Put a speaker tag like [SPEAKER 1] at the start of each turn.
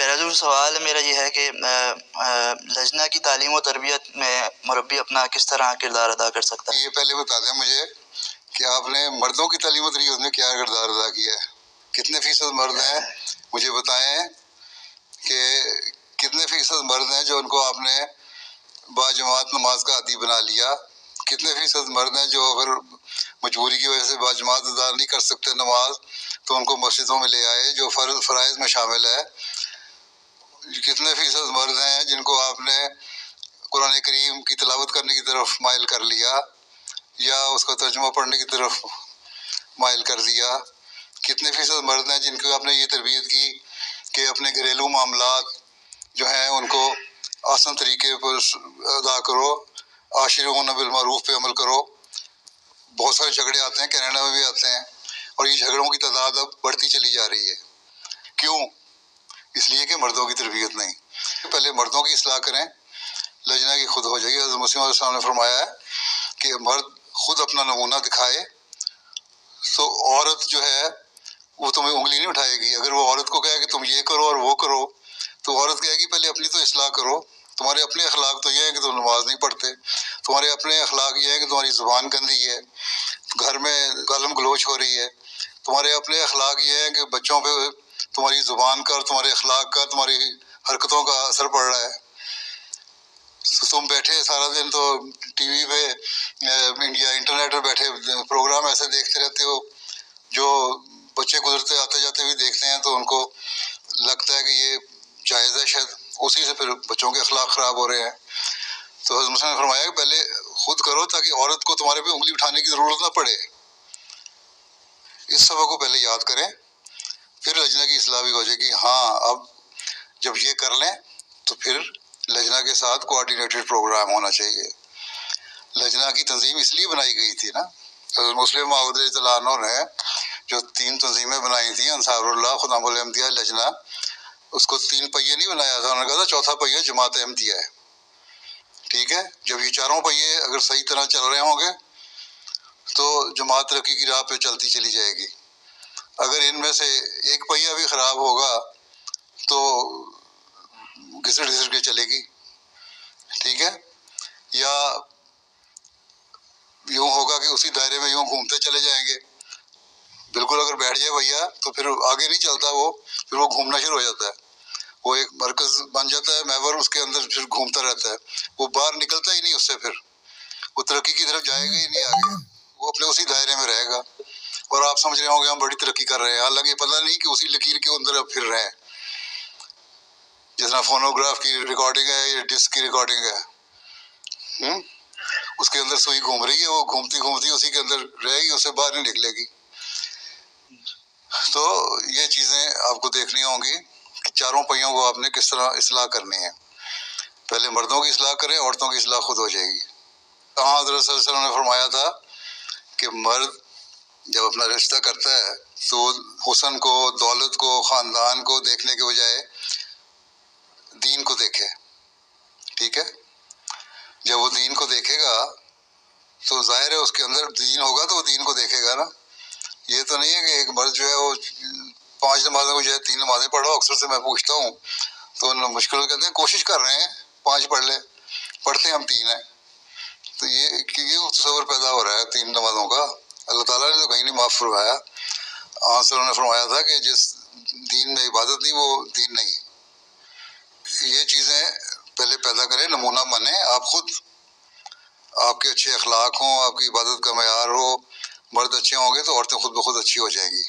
[SPEAKER 1] حضور سوال میرا یہ ہے کہ لجنہ کی تعلیم و تربیت میں مربی اپنا کس طرح کردار ادا کر سکتا ہے؟
[SPEAKER 2] یہ پہلے بتا دیں مجھے کہ آپ نے مردوں کی تعلیم و تربیت میں کیا کردار ادا کیا ہے؟ کتنے فیصد مرد ہیں مجھے بتائیں کہ کتنے فیصد مرد ہیں جو ان کو آپ نے باجماعت نماز کا عادی بنا لیا؟ کتنے فیصد مرد ہیں جو اگر مجبوری کی وجہ سے باجماعت ادا نہیں کر سکتے نماز تو ان کو مسجدوں میں لے آئے جو فرائض میں شامل ہے؟ کتنے فیصد مرد ہیں جن کو آپ نے قرآن کریم کی تلاوت کرنے کی طرف مائل کر لیا یا اس کا ترجمہ پڑھنے کی طرف مائل کر دیا؟ کتنے فیصد مرد ہیں جن کو آپ نے یہ تربیت کی کہ اپنے گھریلو معاملات جو ہیں ان کو آسان طریقے پر ادا کرو، عاشرون بالمعروف پہ عمل کرو؟ بہت سارے جھگڑے آتے ہیں، کینیڈا میں بھی آتے ہیں، اور یہ جھگڑوں کی تعداد اب بڑھتی چلی جا رہی ہے۔ کیوں؟ اس لیے کہ مردوں کی تربیت نہیں۔ پہلے مردوں کی اصلاح کریں، لجنہ کی خود ہو جائے گی۔ حضرت مسلم علیہ السلام نے فرمایا ہے کہ مرد خود اپنا نمونہ دکھائے تو عورت جو ہے وہ تمہیں انگلی نہیں اٹھائے گی۔ اگر وہ عورت کو کہے کہ تم یہ کرو اور وہ کرو تو عورت کہے گی پہلے اپنی تو اصلاح کرو۔ تمہارے اپنے اخلاق تو یہ ہیں کہ تم نماز نہیں پڑھتے، تمہارے اپنے اخلاق یہ ہیں کہ تمہاری زبان گندی ہے، گھر میں گالم گلوچ ہو رہی ہے، تمہارے اپنے اخلاق یہ ہیں کہ بچوں پہ تمہاری زبان کا اور تمہارے اخلاق کا، تمہاری حرکتوں کا اثر پڑ رہا ہے۔ تم بیٹھے سارا دن تو ٹی وی پہ یا انٹرنیٹ پہ بیٹھے پروگرام ایسے دیکھتے رہتے ہو جو بچے گزرتے آتے جاتے بھی دیکھتے ہیں تو ان کو لگتا ہے کہ یہ جائز ہے، شاید اسی سے پھر بچوں کے اخلاق خراب ہو رہے ہیں۔ تو حضرت مسلم نے فرمایا کہ پہلے خود کرو تاکہ عورت کو تمہارے پہ انگلی اٹھانے کی ضرورت نہ پڑے۔ اس سبق کو پہلے یاد کریں، پھر لجنہ کی اصلاح بھی ہو جائے گی۔ ہاں اب جب یہ کر لیں تو پھر لجنہ کے ساتھ کوآرڈینیٹڈ پروگرام ہونا چاہیے۔ لجنہ کی تنظیم اس لیے بنائی گئی تھی نا، حضرت مسلم معود رضی اللہ عنہ نے جو 3 تنظیمیں بنائی تھیں، انصار اللہ، خدام الانبیاء، لجنہ، اس کو 3 پہیے نہیں بنایا تھا، انہوں نے کہا تھا چوتھا پہیہ جماعت احمدیہ ہے۔ ٹھیک ہے، جب یہ چاروں پہیے اگر صحیح طرح چل رہے ہوں گے تو جماعت ترقی کی راہ پہ چلتی چلی جائے گی۔ اگر ان میں سے ایک پہیہ بھی خراب ہوگا تو گھسڑ گھسڑ کے چلے گی۔ ٹھیک ہے، یا یوں ہوگا کہ اسی دائرے میں یوں گھومتے چلے جائیں گے۔ بالکل اگر بیٹھ جائے بھیا تو پھر آگے نہیں چلتا، وہ پھر وہ گھومنا شروع ہو جاتا ہے، وہ ایک مرکز بن جاتا ہے محور، اس کے اندر پھر گھومتا رہتا ہے، وہ باہر نکلتا ہی نہیں اس سے، پھر وہ ترقی کی طرف جائے گا ہی نہیں آگے، وہ اپنے اسی دائرے میں رہے گا۔ اور آپ سمجھ رہے ہوں گے ہم بڑی ترقی کر رہے ہیں، حالانکہ پتہ نہیں کہ اسی لکیر کے اندر اب پھر رہے ہیں۔ جس طرح فونوگراف کی ریکارڈنگ ہے یا ڈسک کی ریکارڈنگ ہے، اس کے اندر سوئی گھوم رہی ہے، وہ گھومتی گھومتی اسی کے اندر رہے گی، اس سے باہر نہیں نکلے گی۔ تو یہ چیزیں آپ کو دیکھنی ہوں گی کہ چاروں پہیوں کو آپ نے کس طرح اصلاح کرنی ہے۔ پہلے مردوں کی اصلاح کریں، عورتوں کی اصلاح خود ہو جائے گی۔ کہاں حضرت صلی اللہ علیہ وسلم نے فرمایا تھا کہ مرد جب اپنا رشتہ کرتا ہے تو حسن کو، دولت کو، خاندان کو دیکھنے کے بجائے دین کو دیکھے۔ ٹھیک ہے، جب وہ دین کو دیکھے گا تو ظاہر ہے اس کے اندر دین ہوگا تو وہ دین کو دیکھے گا نا۔ یہ تو نہیں ہے کہ ایک مرد جو ہے وہ 5 نمازوں کو جو ہے 3 نمازیں پڑھو۔ اکثر سے میں پوچھتا ہوں تو مشکل کہتے ہیں کوشش کر رہے ہیں 5 پڑھ لیں، پڑھتے ہم 3 ہیں، تو یہ تصور پیدا ہو رہا ہے 3 نمازوں کا۔ اللہ تعالیٰ نے تو کہیں نہیں معاف فرمایا۔ انہوں نے فرمایا تھا کہ جس دین میں عبادت نہیں وہ دین نہیں۔ یہ چیزیں پہلے پیدا کریں، نمونہ بنیں آپ خود، آپ کے اچھے اخلاق ہوں، آپ کی عبادت کا معیار ہو، مرد اچھے ہوں گے تو عورتیں خود بخود اچھی ہو جائیں گی۔